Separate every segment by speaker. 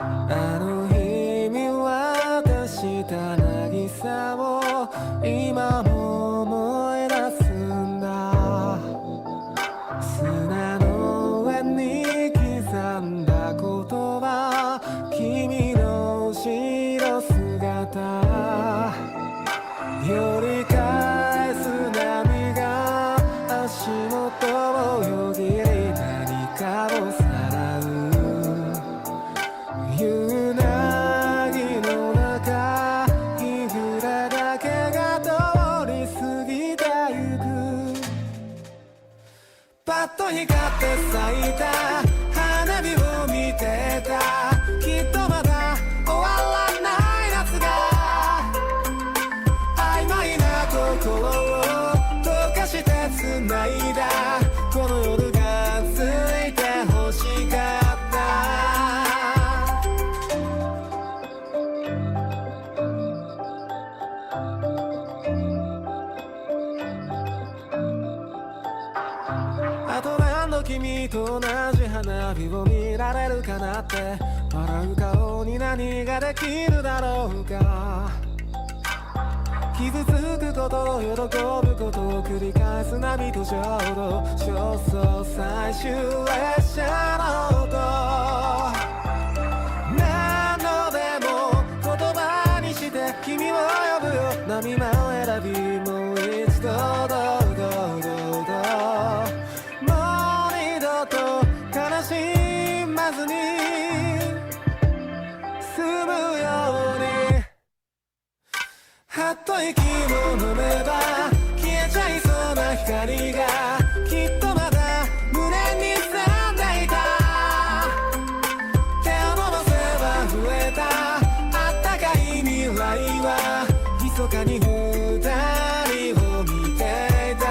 Speaker 1: あの日見渡した渚を今も思い出すんだ。砂の上に刻んだ言葉、君の後ろ姿、寄り返す波が足元をよぎり何かをさらう。夕凪の中、日暮れだけが通り過ぎてゆく。パッと光って咲いた花火を見てた。きっとまだ終わらない夏が曖昧な心を溶かして繋いだ。この夜がついて欲しかった。あと何度君と同じ花火を見られるかなって。笑う顔に何ができるだろうか。傷つくことを喜ぶことを繰り返す波とちょうど焦燥最終列車の音。何度でも言葉にして君を呼ぶよ。波間を選びもう一度どうぞもう二度と悲しまずに済むように。はっと息を飲めば消えちゃいそうな光がきっとまだ胸に咲んでいた。手を伸ばせば増えたあったかい未来は密かに二人を見ていた。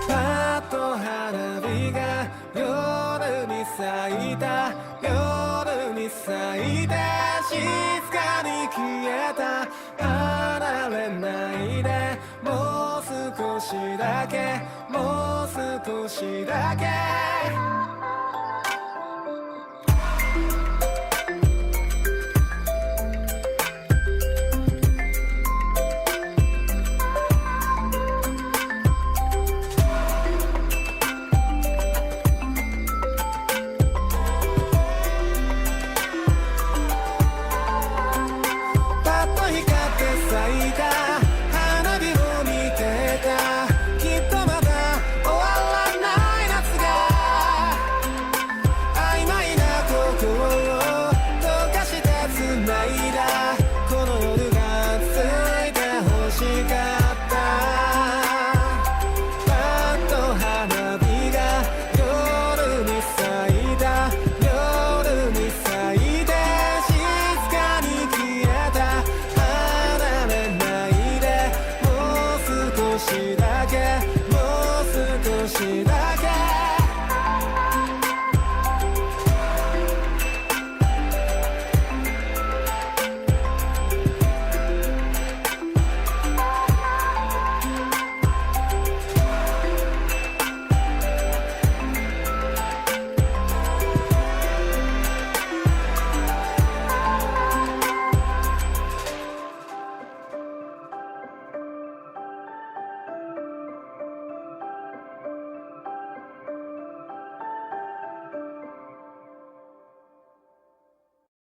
Speaker 1: パッと花火が夜に咲いた。夜に咲いて静かに消えた。離れないでもう少しだけもう少しだけ。